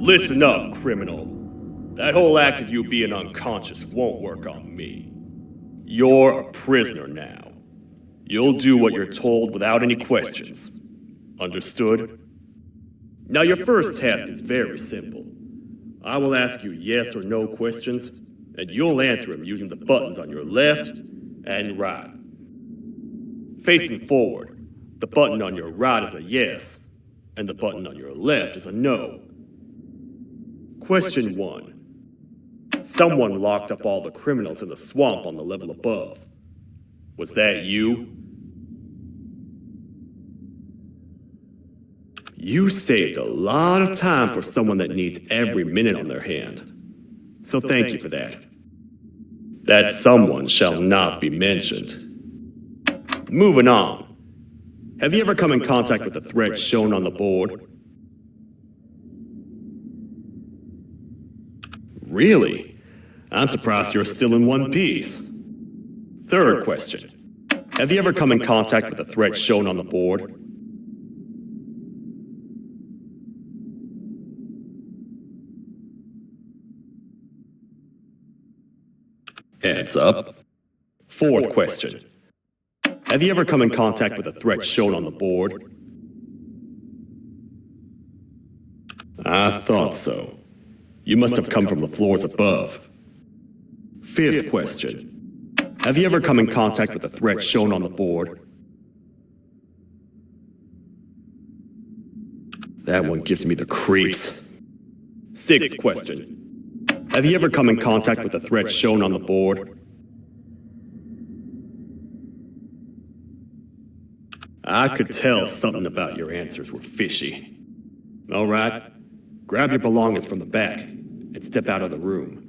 Listen up, criminal. That whole act of you being unconscious won't work on me. You're a prisoner now. You'll do what you're told without any questions. Understood? Now your first task is very simple. I will ask you yes or no questions, and you'll answer them using the buttons on your left and right. Facing forward, the button on your right is a yes, and the button on your left is a no. Question 1. Someone locked up all the criminals in the swamp on the level above. Was that you? You saved a lot of time for someone that needs every minute on their hand. So thank you for that. That someone shall not be mentioned. Moving on. Have you ever come in contact with the threat shown on the board? Really? I'm surprised you're still in one piece. Third question. Have you ever come in contact with the threat shown on the board? Heads up. Fourth question. Have you ever come in contact with the threat shown on the board? I thought so. You must have come from the floors above. Fifth question. Have you ever come in contact with the threat shown on the board? That one gives me the creeps. Sixth question. Have you ever come in contact with the threat shown on the board? I could tell something about your answers were fishy. All right, grab your belongings from the back and step out of the room.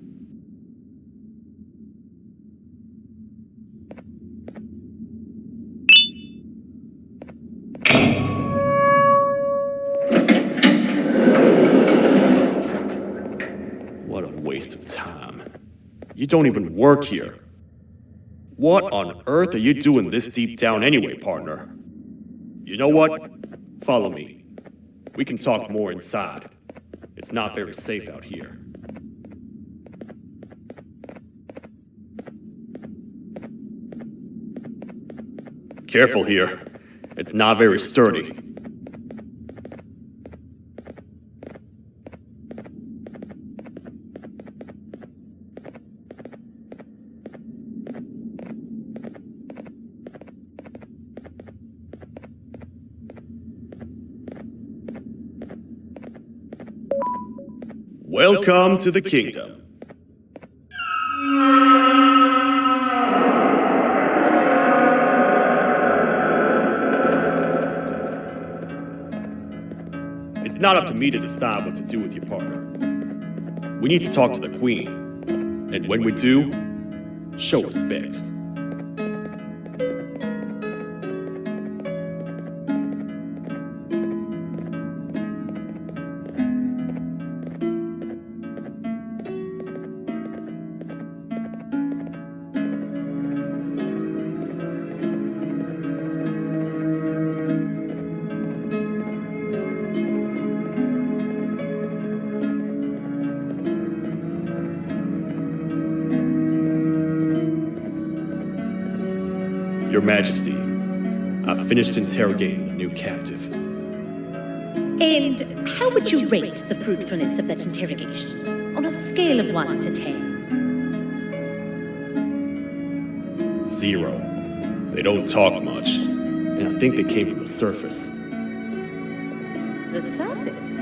What a waste of time. You don't even work here. What on earth are you doing this deep down anyway, partner? You know what? Follow me. We can talk more inside. It's not very safe out here. Careful here. It's not very sturdy. Welcome to the kingdom. It's not up to me to decide what to do with your partner. We need to talk to the queen. And when we do, show respect. Your Majesty, I finished interrogating the new captive. And how would you rate the fruitfulness of that interrogation? On a scale of 1 to 10? 0. They don't talk much, and I think they came from the surface. The surface?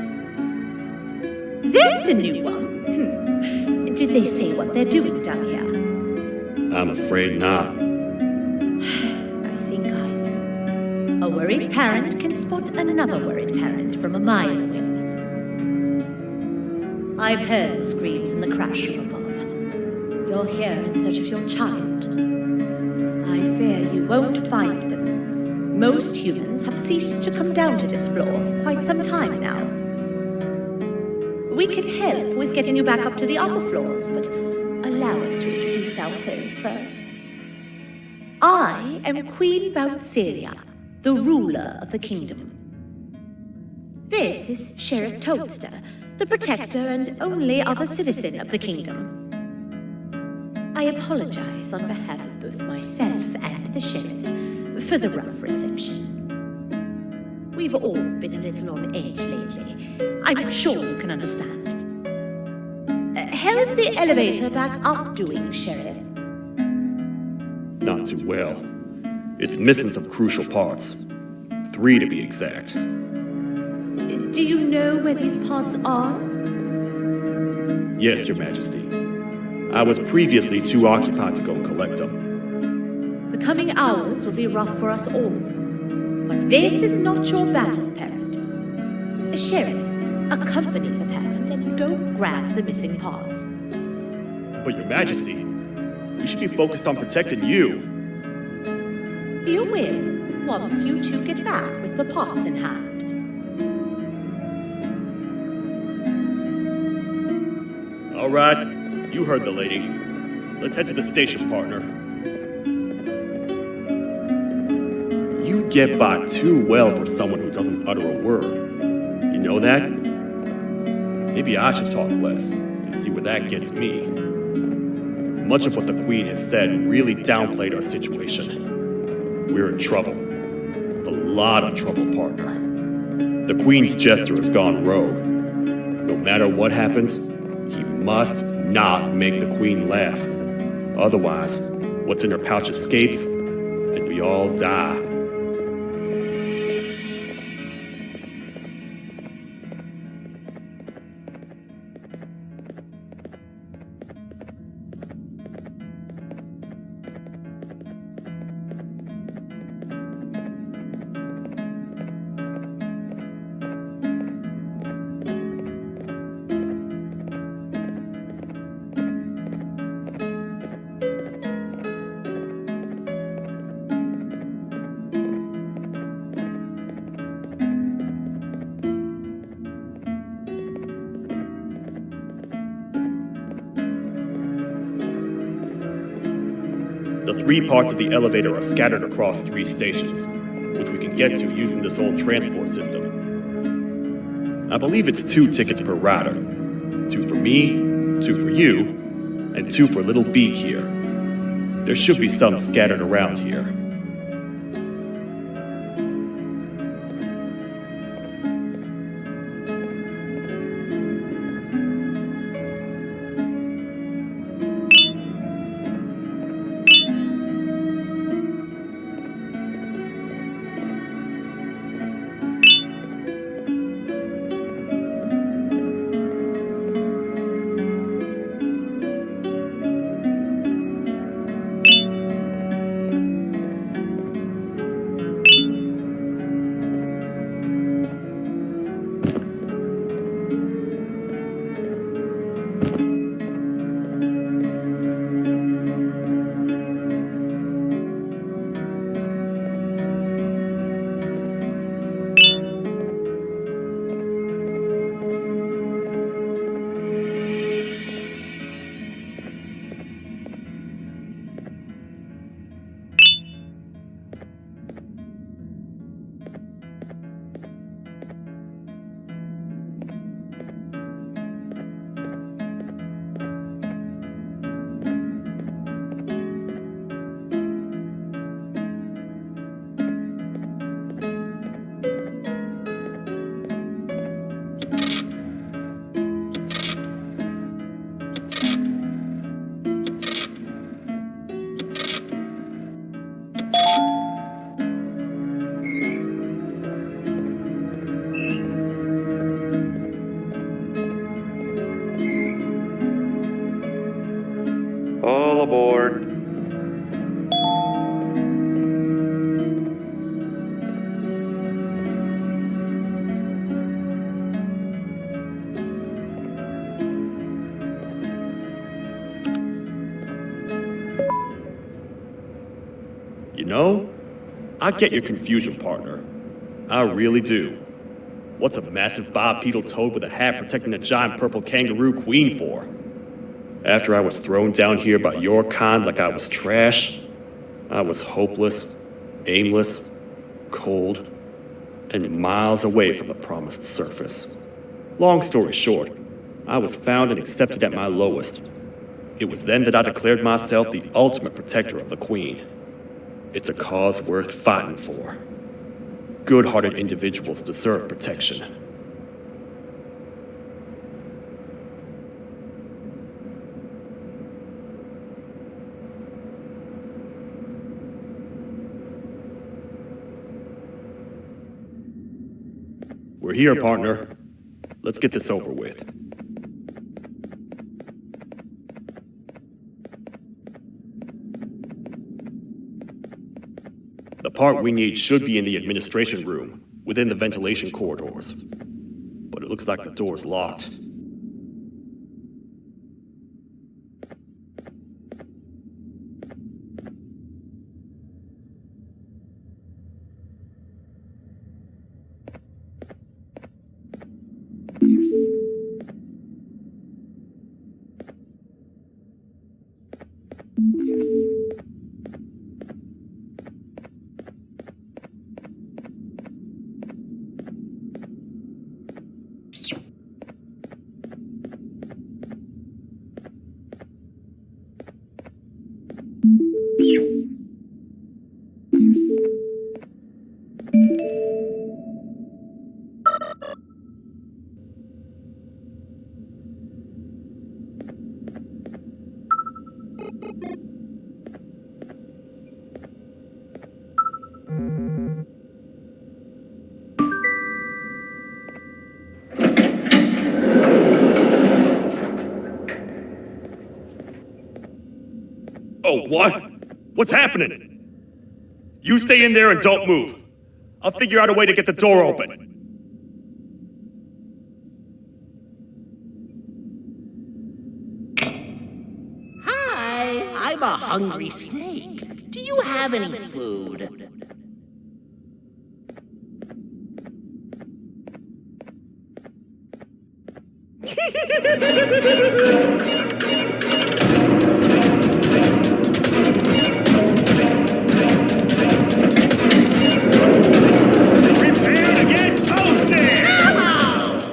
That's a new one. Did they say what they're doing down here? I'm afraid not. I think I know. A worried parent can spot another worried parent from a mile away. I've heard the screams and the crash from above. You're here in search of your child. I fear you won't find them. Most humans have ceased to come down to this floor for quite some time now. We can help with getting you back up to the upper floors, but allow us to introduce ourselves first. I am Queen Bouncelia, the ruler of the kingdom. This is Sheriff Toadster, the protector and only other citizen of the kingdom. I apologize on behalf of both myself and the sheriff for the rough reception. We've all been a little on edge lately. I'm sure you can understand. How's the elevator back up doing, Sheriff? Not too well. It's missing some crucial parts. 3 to be exact. Do you know where these parts are? Yes, Your Majesty. I was previously too occupied to go and collect them. The coming hours will be rough for us all. But this is not your battle, parent. Sheriff, accompany the parent and go grab the missing parts. But Your Majesty, we should be focused on protecting you. You will, once you two get back with the parts in hand. All right, you heard the lady. Let's head to the station, partner. You get by too well for someone who doesn't utter a word. You know that? Maybe I should talk less and see where that gets me. Much of what the Queen has said really downplayed our situation. We're in trouble. A lot of trouble, partner. The Queen's jester has gone rogue. No matter what happens, he must not make the Queen laugh. Otherwise, what's in her pouch escapes, and we all die. The 3 parts of the elevator are scattered across 3 stations, which we can get to using this old transport system. I believe it's 2 tickets per rider. 2 for me, 2 for you, and 2 for Little Beak here. There should be some scattered around here. You know, I get your confusion, partner. I really do. What's a massive bipedal toad with a hat protecting a giant purple kangaroo queen for? After I was thrown down here by your kind like I was trash, I was hopeless, aimless, cold, and miles away from the promised surface. Long story short, I was found and accepted at my lowest. It was then that I declared myself the ultimate protector of the Queen. It's a cause worth fighting for. Good-hearted individuals deserve protection. We're here, partner. Let's get this over with. The part we need should be in the administration room, within the ventilation corridors. But it looks like the door's locked. Oh, what? What's happening? You stay in there and don't move. I'll figure out a way to get the door open. Hi, I'm a hungry snake. Do you have any food? Prepare to get toasted!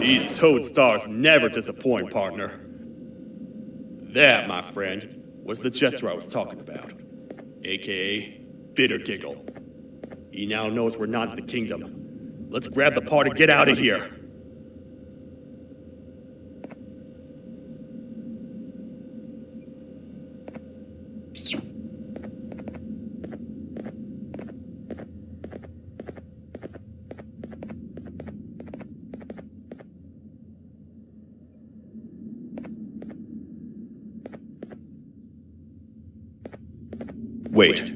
These toad stars never disappoint, partner. That, my friend, was the jester I was talking about, aka Bitter Giggle. He now knows we're not in the kingdom. Let's grab the part and get out of here. Wait,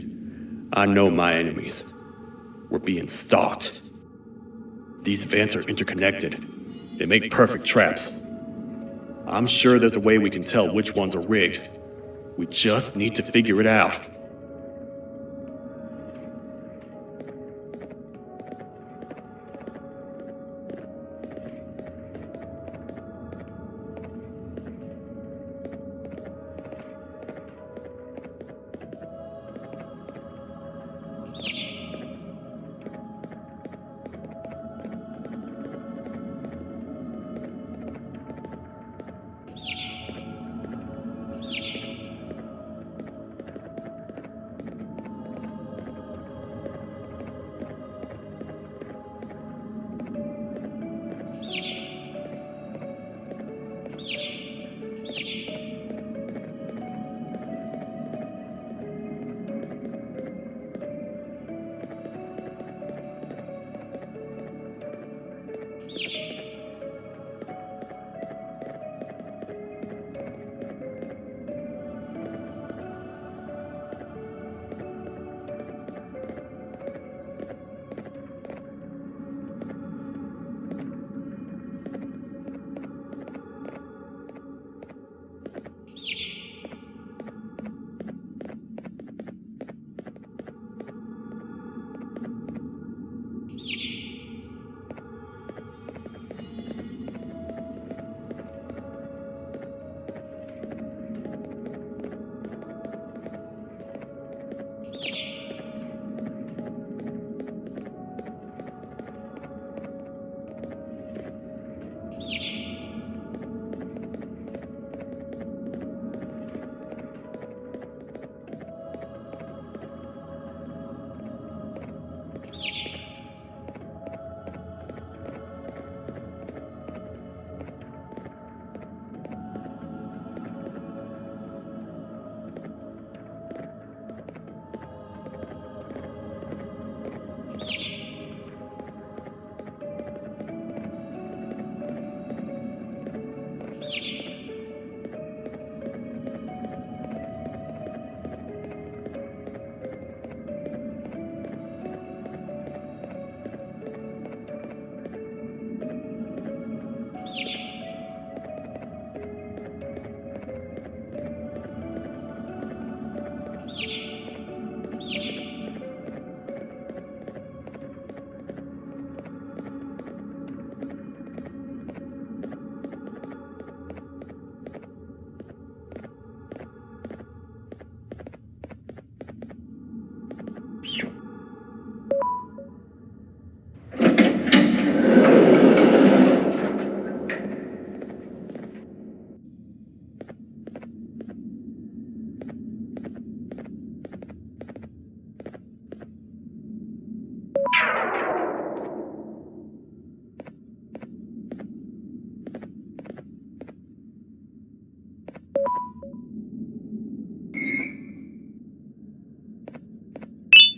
I know my enemies. We're being stalked. These vents are interconnected. They make perfect traps. I'm sure there's a way we can tell which ones are rigged. We just need to figure it out.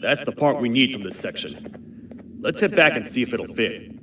That's the part we need from this section. Let's head back and see if it'll fit.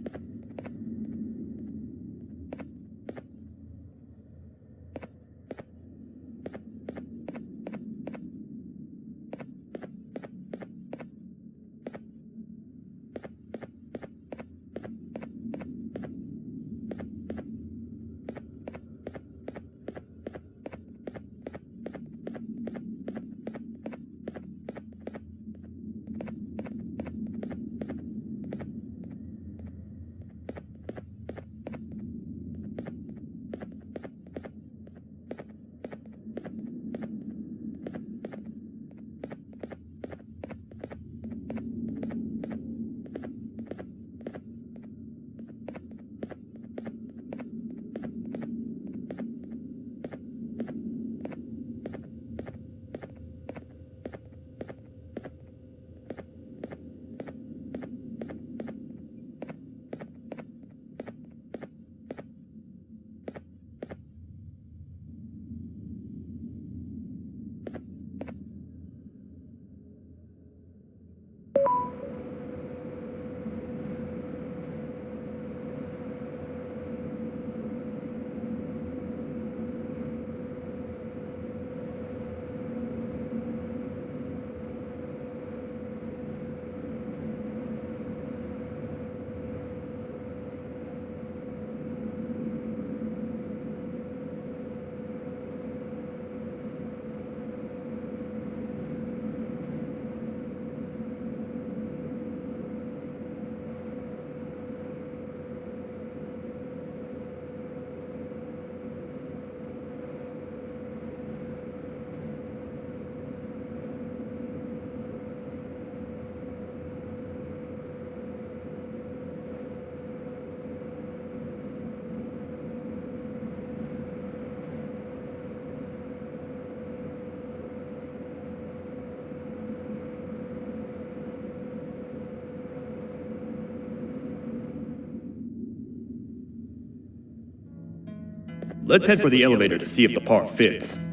Let's head for the elevator to see if the part fits.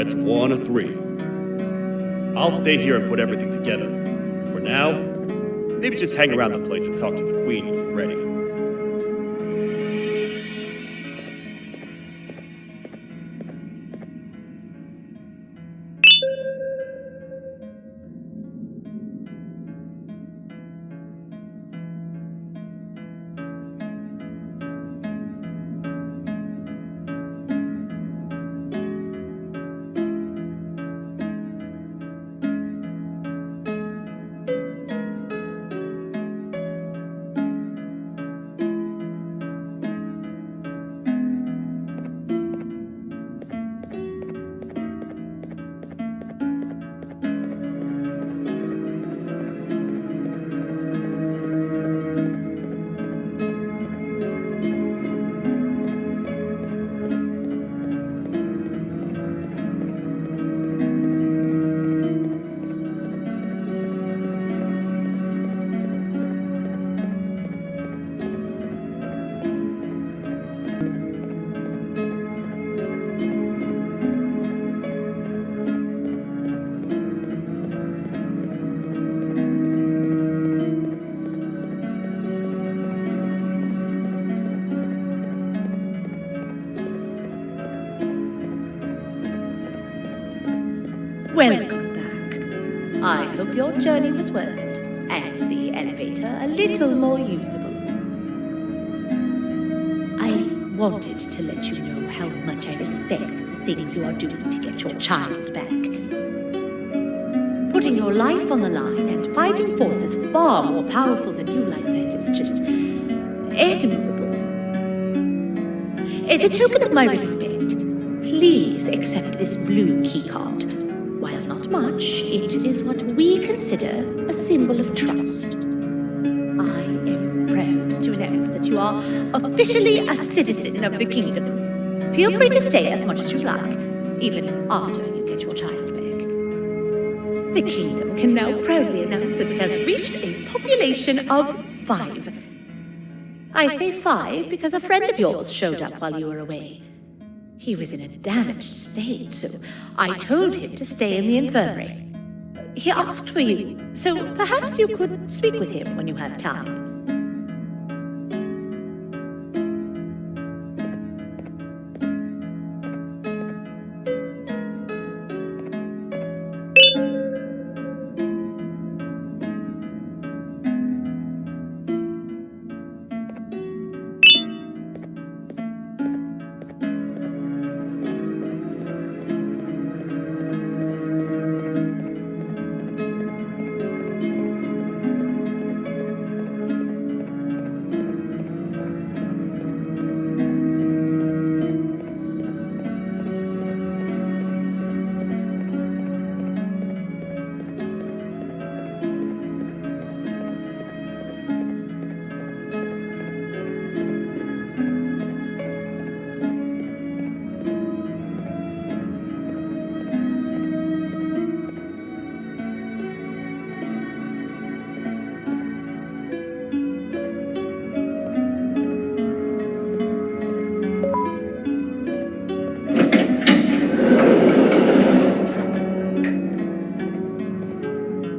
That's 1 of 3. I'll stay here and put everything together. For now, maybe just hang around the place and talk to the Queen when you're ready. Welcome back. I hope your journey was worth it, and the elevator a little more usable. I wanted to let you know how much I respect the things you are doing to get your child back. Putting your life on the line and fighting forces far more powerful than you like that is just admirable. As a token of my respect, please accept this blue keycard. While not much, it is what we consider a symbol of trust. I am proud to announce that you are officially a citizen of the kingdom. Feel free to stay as much as you like, even after you get your child back. The kingdom can now proudly announce that it has reached a population of 5. I say 5 because a friend of yours showed up while you were away. He was in a damaged state, so I told him to stay in the infirmary. He asked for you, so perhaps you could speak with him when you have time.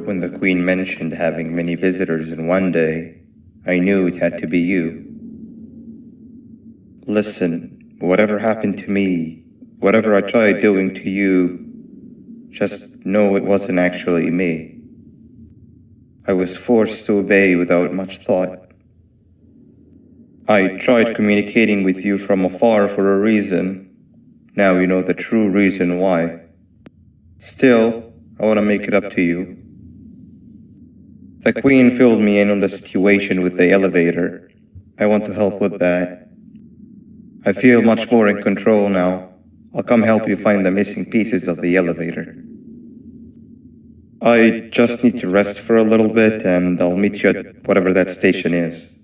When the Queen mentioned having many visitors in one day, I knew it had to be you. Listen, whatever happened to me, whatever I tried doing to you, just know it wasn't actually me. I was forced to obey without much thought. I tried communicating with you from afar for a reason. Now you know the true reason why. Still, I want to make it up to you. The Queen filled me in on the situation with the elevator. I want to help with that. I feel much more in control now. I'll come help you find the missing pieces of the elevator. I just need to rest for a little bit, and I'll meet you at whatever that station is.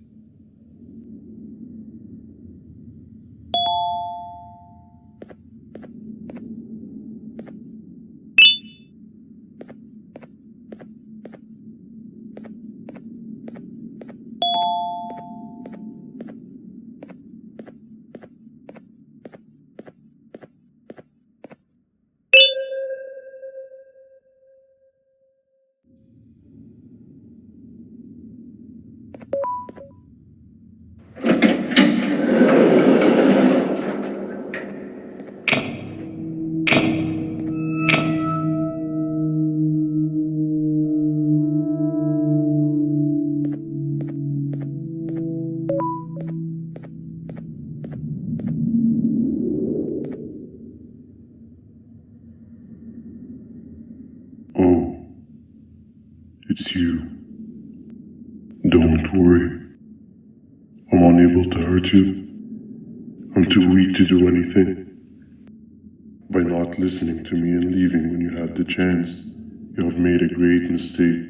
It's you. Don't worry. I'm unable to hurt you. I'm too weak to do anything. By not listening to me and leaving when you had the chance, you have made a great mistake.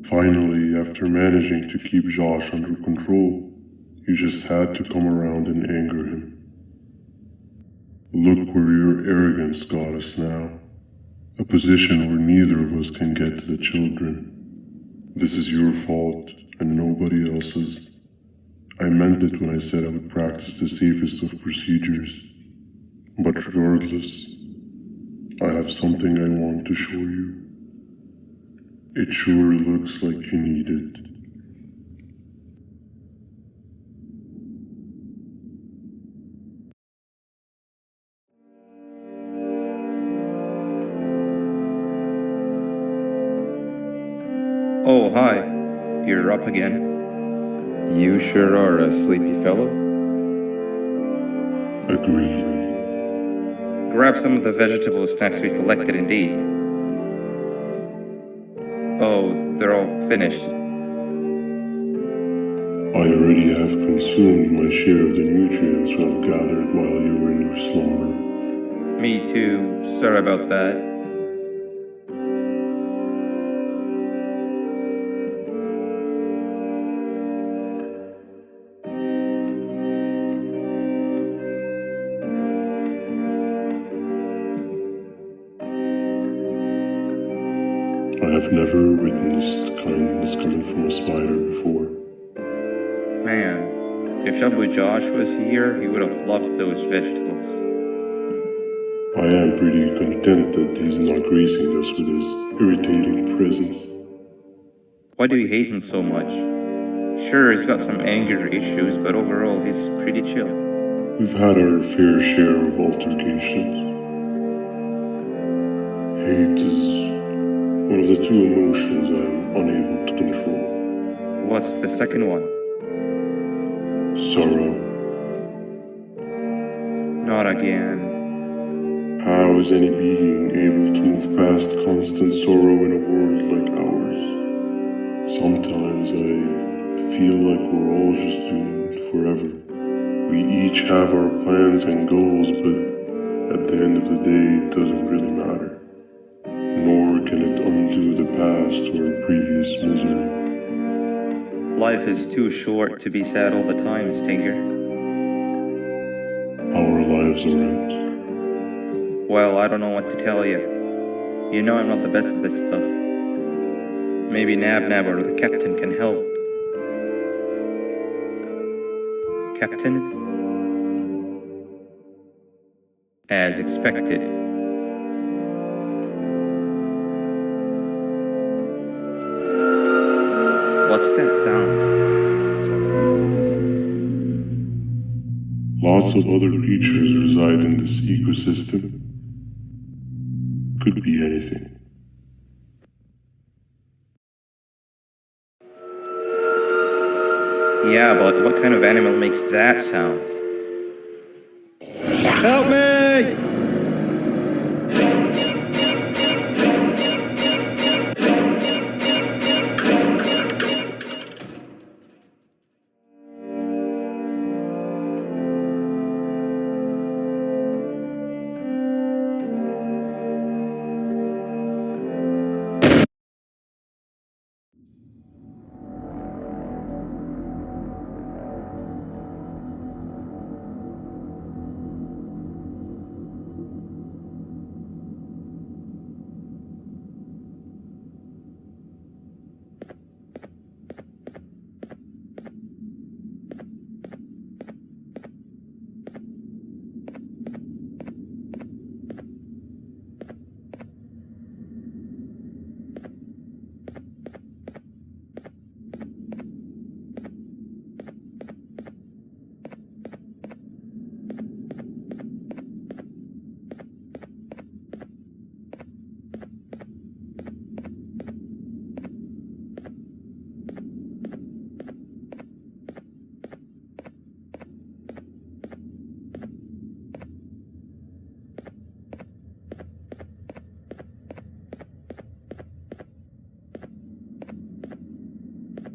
Finally, after managing to keep Josh under control, you just had to come around and anger him. Look where your arrogance got us now. A position where neither of us can get to the children. This is your fault and nobody else's. I meant it when I said I would practice the safest of procedures. But regardless, I have something I want to show you. It sure looks like you need it. Oh, hi. You're up again. You sure are a sleepy fellow. Agreed. Grab some of the vegetable snacks we collected indeed. Oh, they're all finished. I already have consumed my share of the nutrients I've gathered while you were in your slumber. Me too. Sorry about that. I have never witnessed kindness coming from a spider before. Man, if Shabu Josh was here, he would have loved those vegetables. I am pretty content that he's not gracing us with his irritating presence. Why do you hate him so much? Sure, he's got some anger issues, but overall, he's pretty chill. We've had our fair share of altercations. Hate is one of the two emotions I'm unable to control. What's the second one? Sorrow. Not again. How is any being able to move past constant sorrow in a world like ours? Sometimes I feel like we're all just doomed forever. We each have our plans and goals, but at the end of the day, it doesn't really matter. Nor can it undo the past or previous misery. Life is too short to be sad all the time, Stinger. Our lives aren't. Well, I don't know what to tell you. You know I'm not the best at this stuff. Maybe Nab or the captain can help. Captain? As expected. What's that sound? Lots of other creatures reside in this ecosystem. Could be anything. Yeah, but what kind of animal makes that sound? Help me!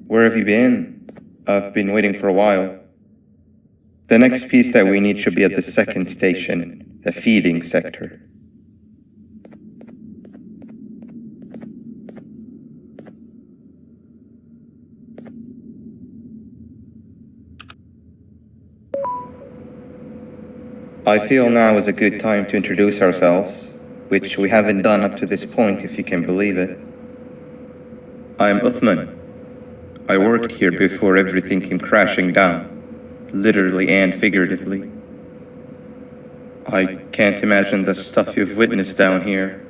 Where have you been? I've been waiting for a while. The next piece that we need should be at the second station, the feeding sector. I feel now is a good time to introduce ourselves, which we haven't done up to this point, if you can believe it. I'm Uthman. I worked here before everything came crashing down, literally and figuratively. I can't imagine the stuff you've witnessed down here.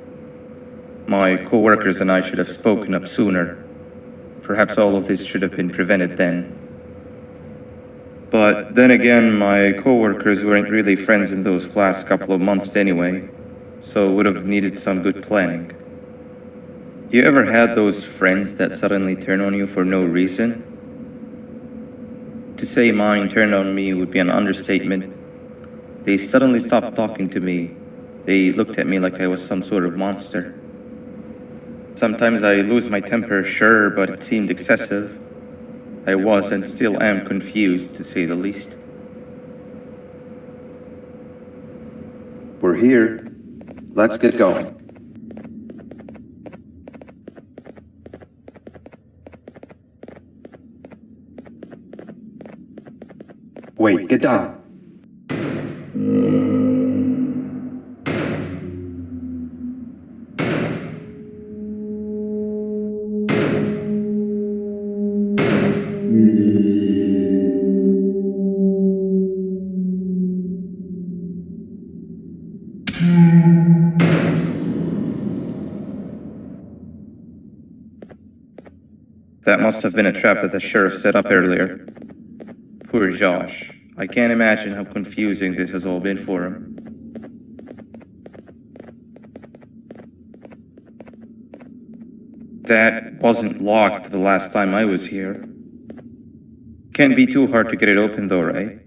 My co-workers and I should have spoken up sooner. Perhaps all of this should have been prevented then. But then again, my co-workers weren't really friends in those last couple of months anyway, so would have needed some good planning. You ever had those friends that suddenly turn on you for no reason? To say mine turned on me would be an understatement. They suddenly stopped talking to me. They looked at me like I was some sort of monster. Sometimes I lose my temper, sure, but it seemed excessive. I was and still am confused, to say the least. We're here. Let's get going. Wait, get down. That must have been a trap that the sheriff set up earlier. Poor Josh. I can't imagine how confusing this has all been for him. That wasn't locked the last time I was here. Can't be too hard to get it open though, right?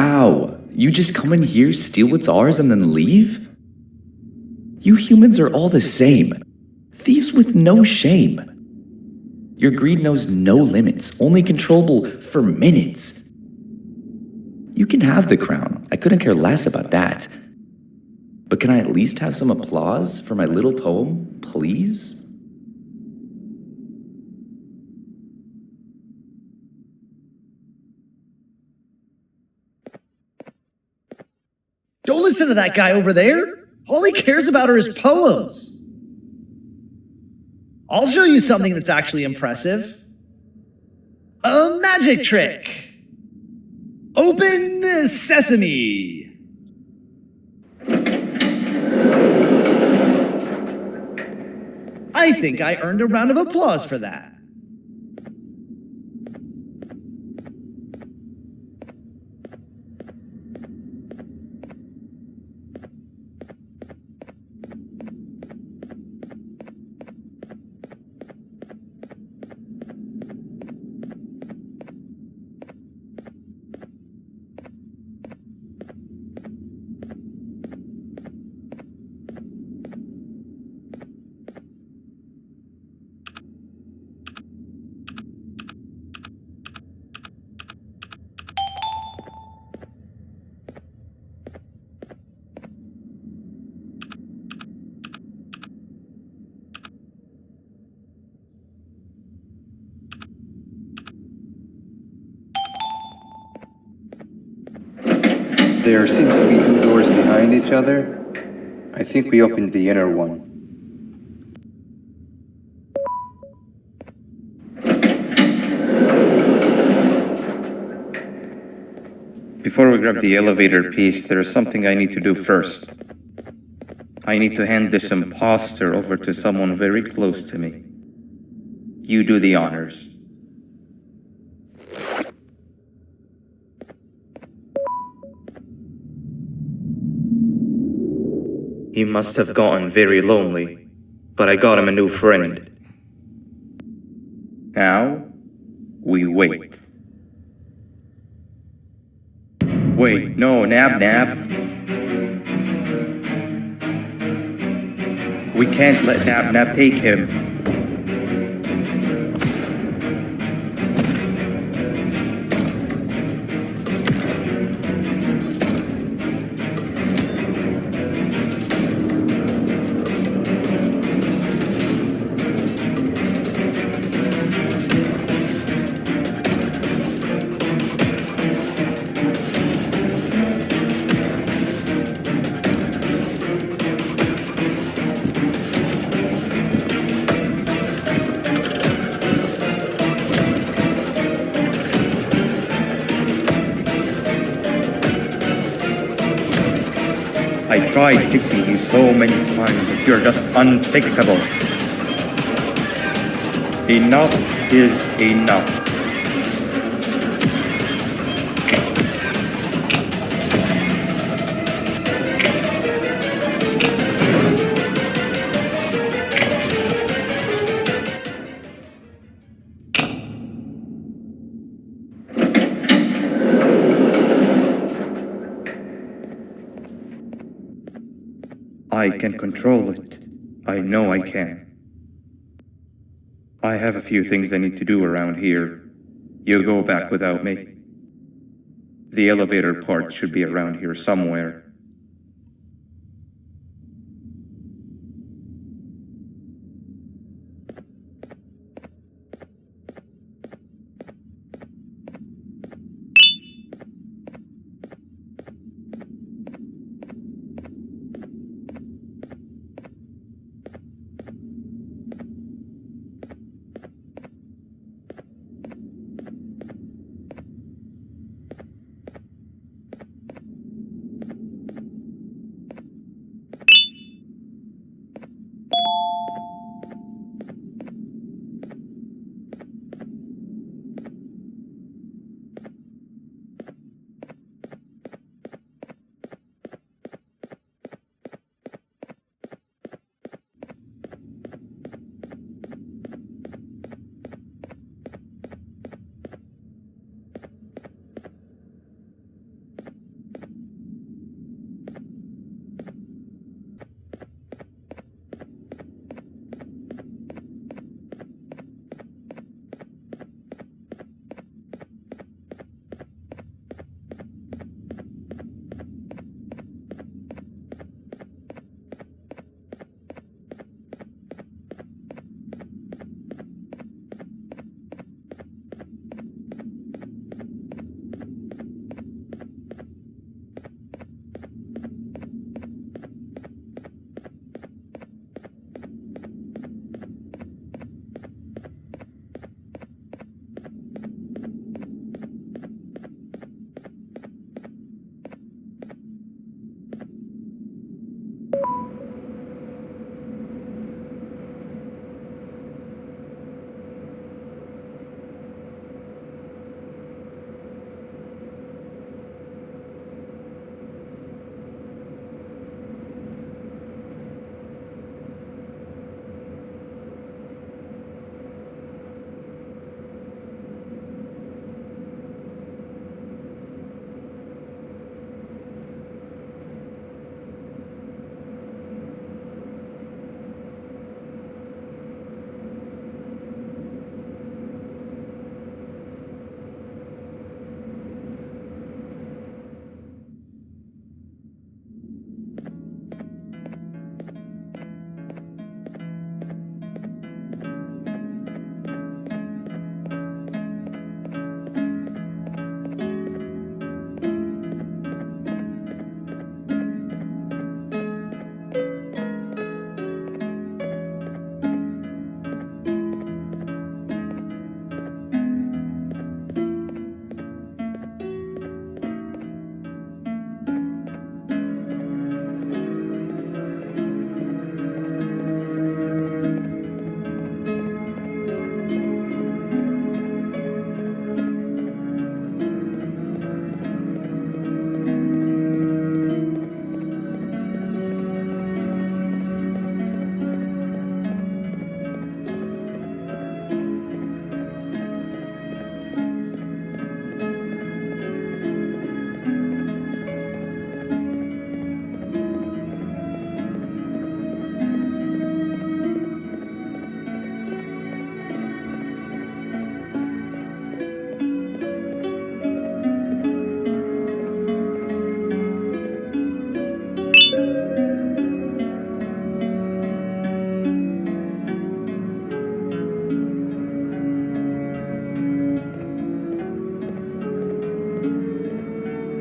Wow, you just come in here, steal what's ours, and then leave? You humans are all the same. Thieves with no shame. Your greed knows no limits, only controllable for minutes. You can have the crown. I couldn't care less about that. But can I at least have some applause for my little poem, please? Don't listen to that guy over there. All he cares about are his poems. I'll show you something that's actually impressive. A magic trick. Open sesame. I think I earned a round of applause for that. There seems to be two doors behind each other. I think we opened the inner one. Before we grab the elevator piece, there is something I need to do first. I need to hand this imposter over to someone very close to me. You do the honors. He must have gotten very lonely, but I got him a new friend. Now, we wait. Wait, no, Nab. We can't let Nab take him. I tried fixing you so many times, but you're just unfixable. Enough is enough. I can control it. I know I can. I have a few things I need to do around here. You go back without me. The elevator part should be around here somewhere.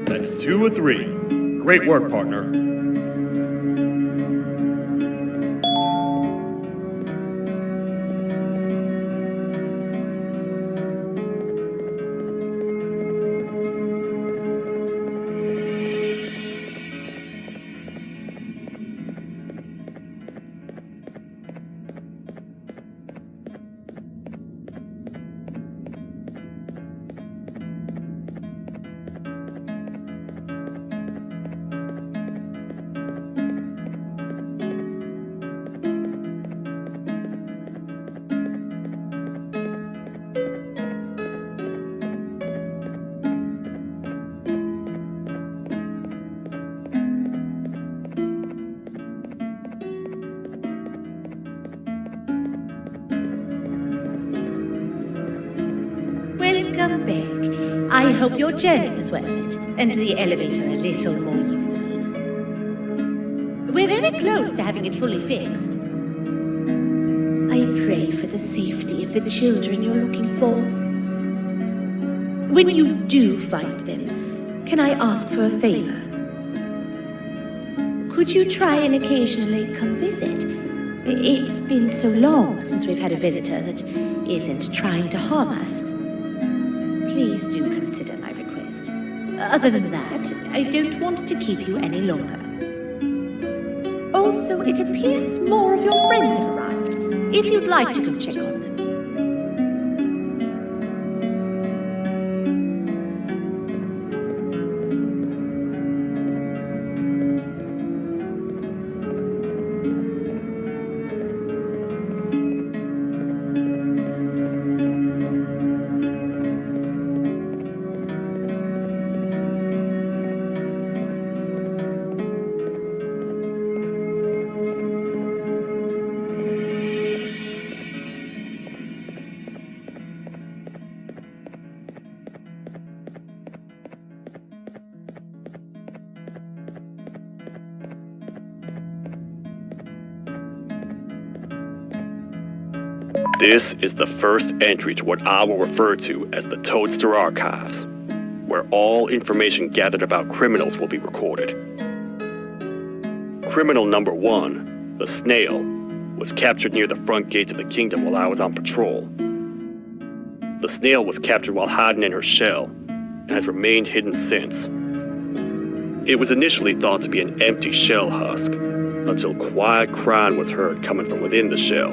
That's 2 of 3. Great work, partner. Welcome back. I hope your journey was worth it, and the elevator a little more useful. We're very close to having it fully fixed. I pray for the safety of the children you're looking for. When you do find them, can I ask for a favor? Could you try and occasionally come visit? It's been so long since we've had a visitor that isn't trying to harm us. Please do consider my request. Other than that, I don't want to keep you any longer. Also, it appears more of your friends have arrived, if you'd like to go check on them. This is the first entry to what I will refer to as the Toadster Archives, where all information gathered about criminals will be recorded. Criminal number 1, the snail, was captured near the front gate of the kingdom while I was on patrol. The snail was captured while hiding in her shell, and has remained hidden since. It was initially thought to be an empty shell husk, until quiet crying was heard coming from within the shell.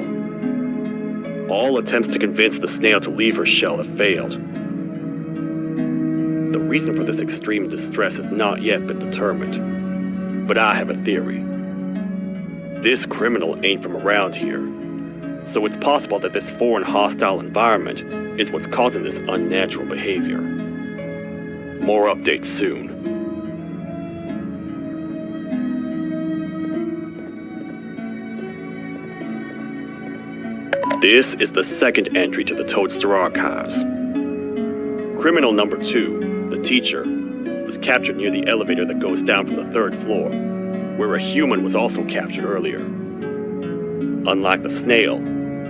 All attempts to convince the snail to leave her shell have failed. The reason for this extreme distress has not yet been determined, but I have a theory. This criminal ain't from around here, so it's possible that this foreign hostile environment is what's causing this unnatural behavior. More updates soon. This is the second entry to the Toadster Archives. Criminal number 2, the teacher, was captured near the elevator that goes down from the 3rd floor, where a human was also captured earlier. Unlike the snail,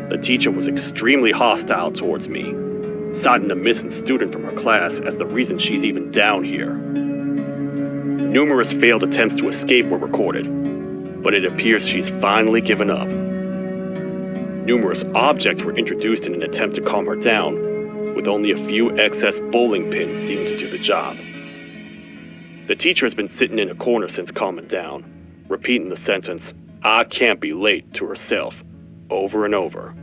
the teacher was extremely hostile towards me, citing a missing student from her class as the reason she's even down here. Numerous failed attempts to escape were recorded, but it appears she's finally given up. Numerous objects were introduced in an attempt to calm her down, with only a few excess bowling pins seeming to do the job. The teacher has been sitting in a corner since calming down, repeating the sentence, "I can't be late," to herself, over and over.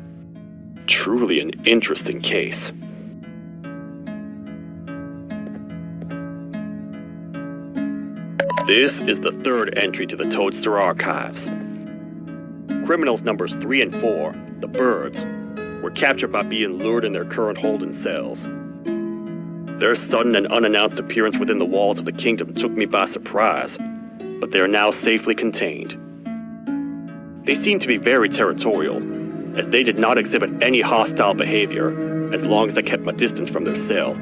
Truly an interesting case. This is the 3rd entry to the Toadster Archives. Criminals numbers 3 and 4, the birds, were captured by being lured in their current holding cells. Their sudden and unannounced appearance within the walls of the kingdom took me by surprise, but they are now safely contained. They seem to be very territorial, as they did not exhibit any hostile behavior as long as I kept my distance from their cell.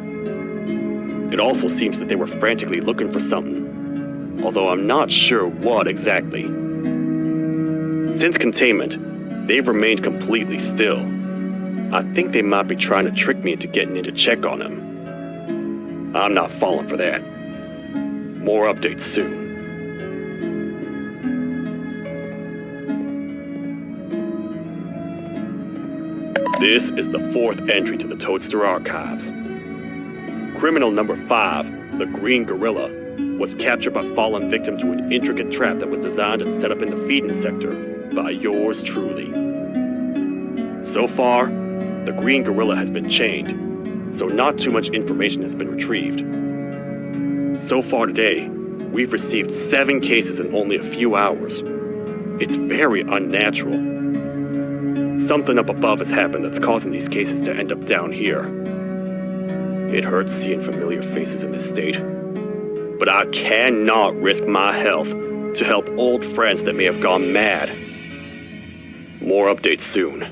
It also seems that they were frantically looking for something, although I'm not sure what exactly. Since containment, they've remained completely still. I think they might be trying to trick me into getting in to check on them. I'm not falling for that. More updates soon. This is the 4th entry to the Toadster Archives. Criminal number 5, the Green Gorilla, was captured by falling victim to an intricate trap that was designed and set up in the feeding sector by yours truly. So far, the Green Gorilla has been chained, so not too much information has been retrieved. So far today, we've received 7 cases in only a few hours. It's very unnatural. Something up above has happened that's causing these cases to end up down here. It hurts seeing familiar faces in this state, but I cannot risk my health to help old friends that may have gone mad. More updates soon.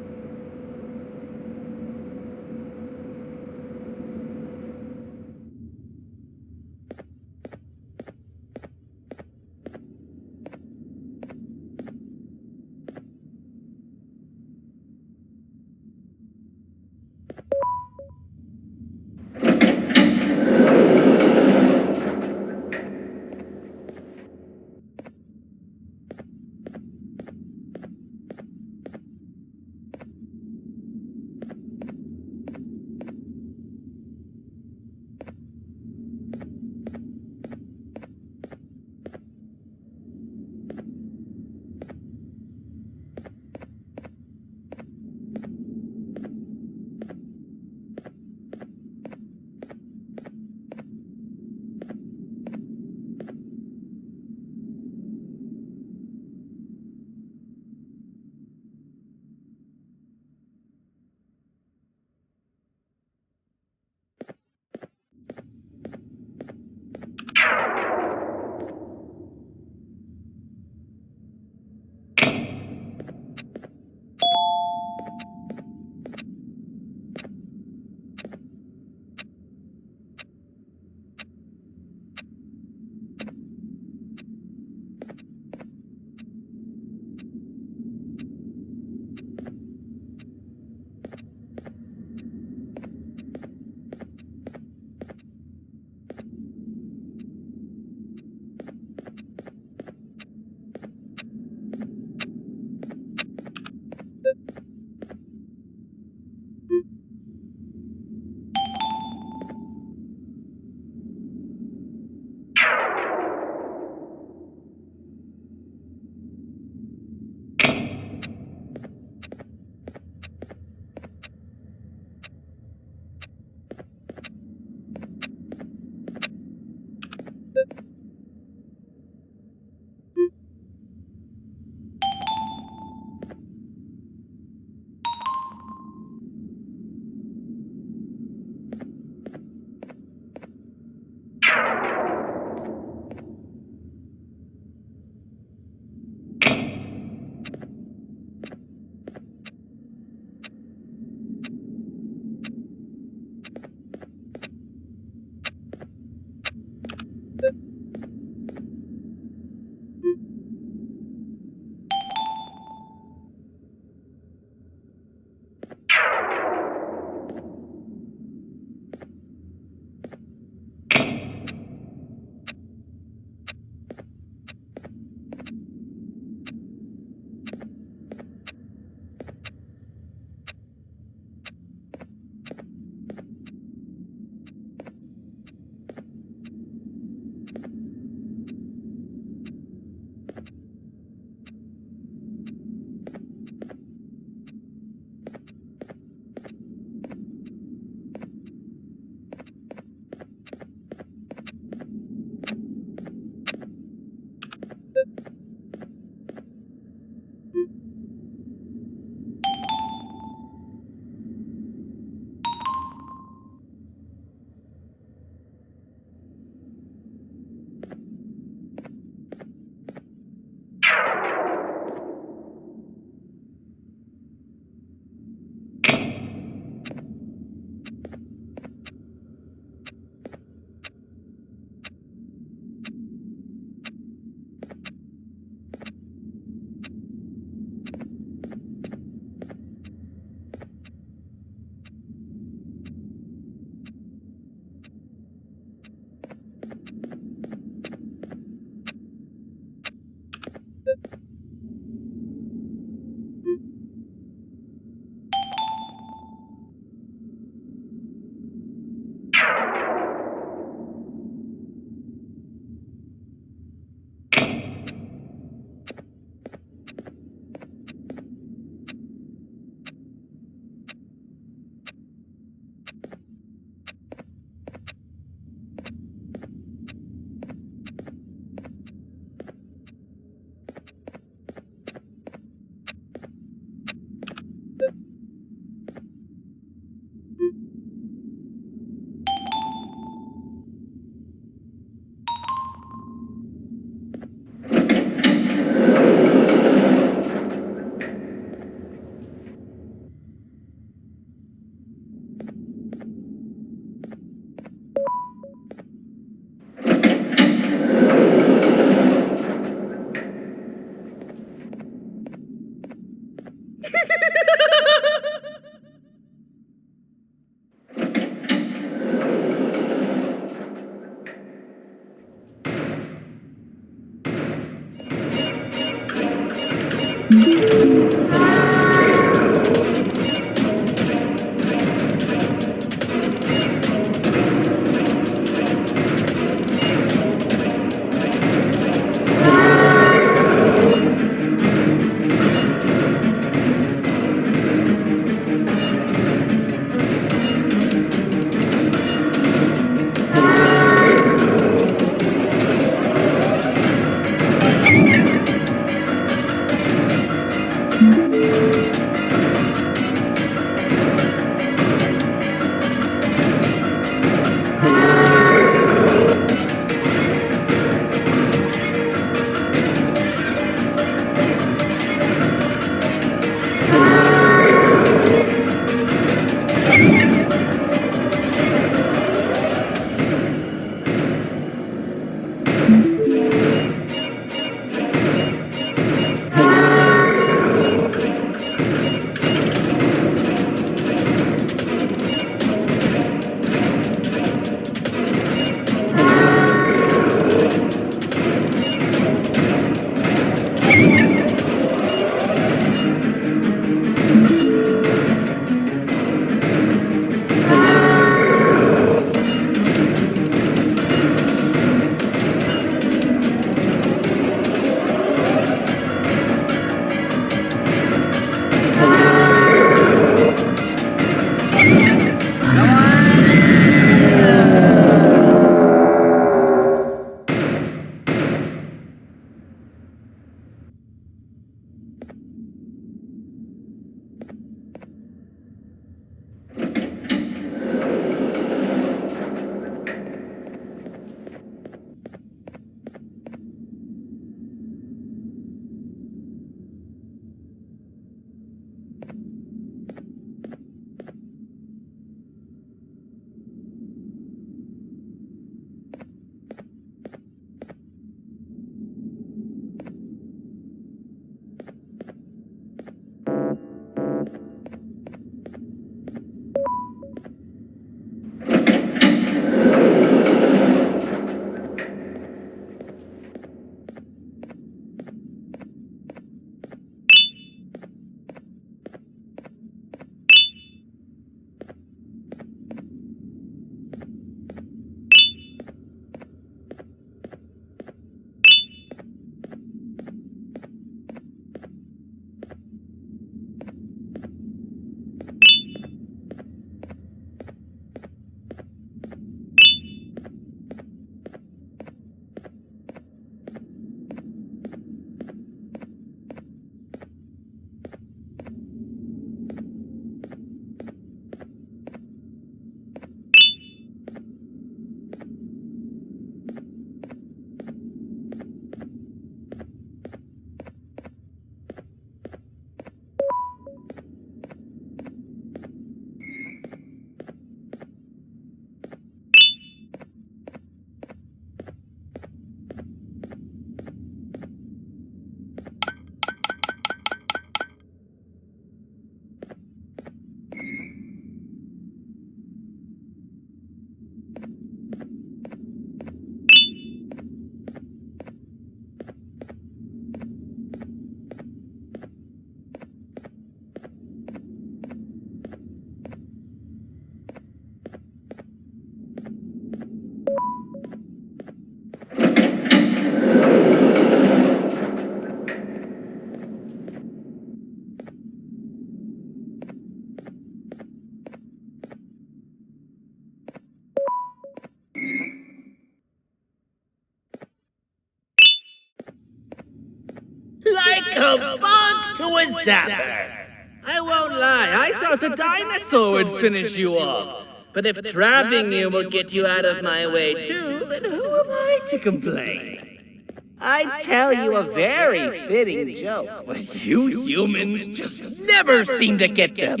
Like a bug to a zapper. I won't lie, I thought the dinosaur would finish you off. But if trapping you will get you out of my way too, then who am I to complain? I'd tell you a very fitting joke, but you humans just never seem to get them.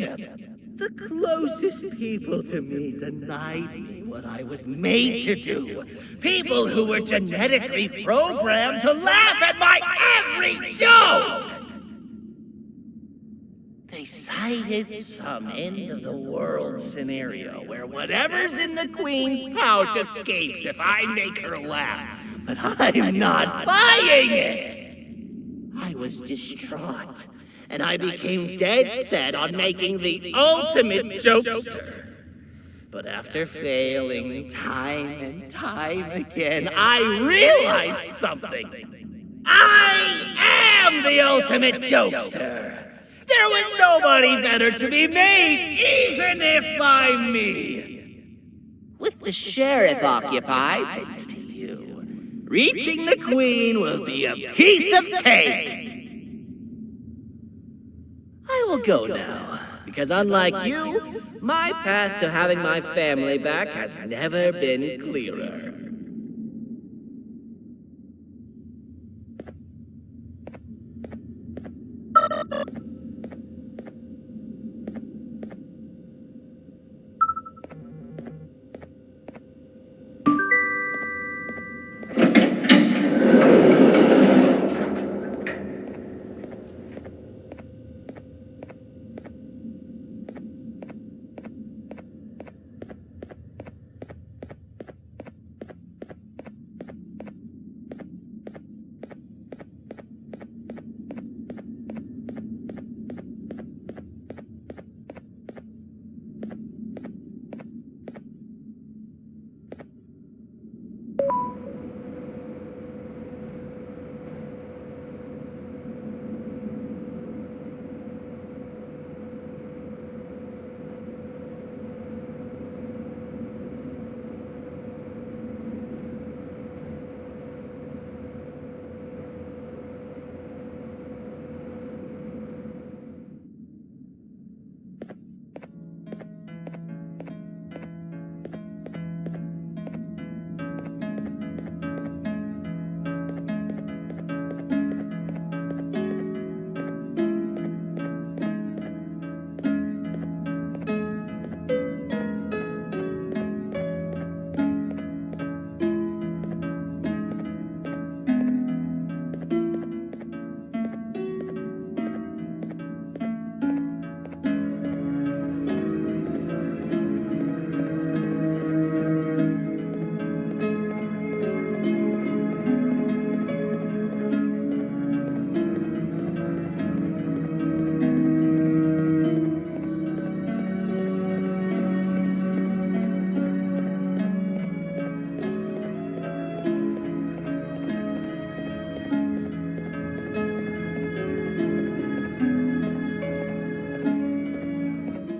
The closest people to me denied me what I was made to do. People who were genetically programmed to laugh at my every joke! They cited some end-of-the-world scenario where whatever's in the Queen's pouch escapes if I make her laugh. But I'm not buying it! I was distraught, and I became dead set on making the ultimate jokester. But after failing time and time again, I realized something. I am the ultimate jokester. There was nobody better to be made, even if by me. With the sheriff occupied, thanks to you, reaching the queen will be a piece of cake. I will go now, because unlike you, my path to having my family back has never been clearer.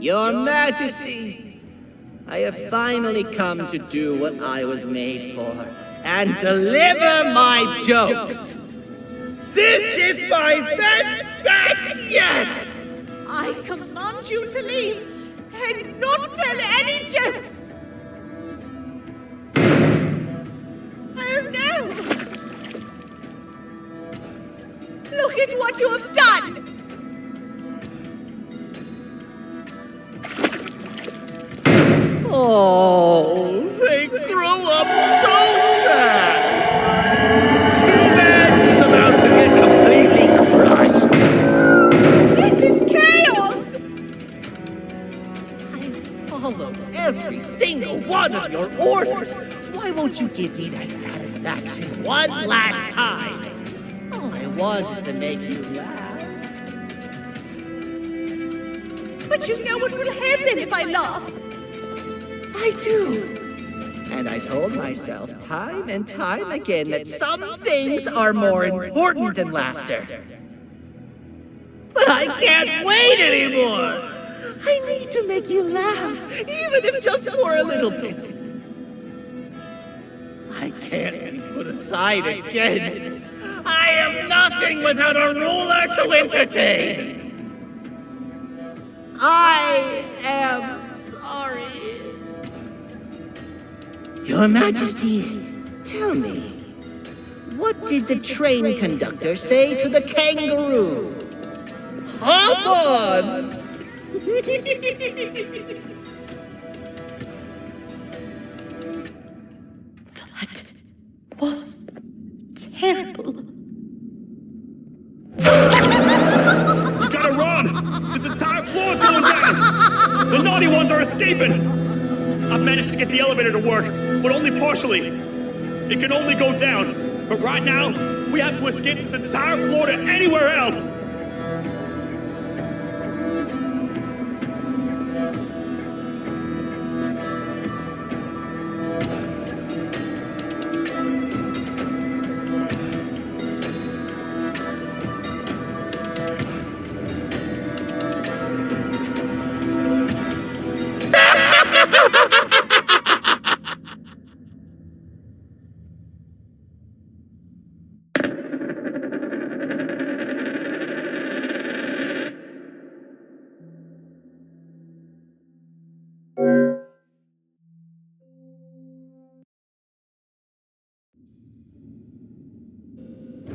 Your Majesty, I have finally come to do what I was made for, and deliver my jokes. This is my best batch yet! I command you to leave and not tell any jokes. Oh no! Look at what you have done! Oh, they grow up so fast! Too bad she's about to get completely crushed! This is chaos! I follow every single one of your orders! Why won't you give me that satisfaction one last time? All I want is to make you laugh. But you know what will happen if I laugh. I do. And I told myself time and time again that some things are more important than laughter. But I can't wait anymore! I need to make you laugh, even if just for a little bit. I can't be put aside again. I am nothing without a ruler to entertain. I am sorry. Your Majesty, tell me, what did the train conductor say to the kangaroo? Hop on! That was terrible. We gotta run! This entire floor's going down! The naughty ones are escaping! I've managed to get the elevator to work, but only partially. It can only go down But right now, we have to escape this entire floor to anywhere else!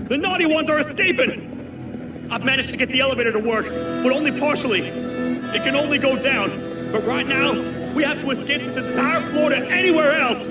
The naughty ones are escaping! I've managed to get the elevator to work, but only partially. It can only go down. But right now, we have to escape this entire floor to anywhere else!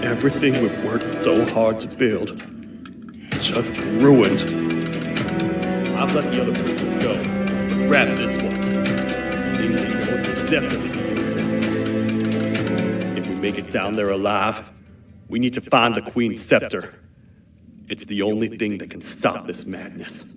Everything we've worked so hard to build, just ruined. I've let the other prisoners go, but grab this one. Things he knows will definitely be useful. If we make it down there alive, we need to find the Queen's scepter. It's the only thing that can stop this madness.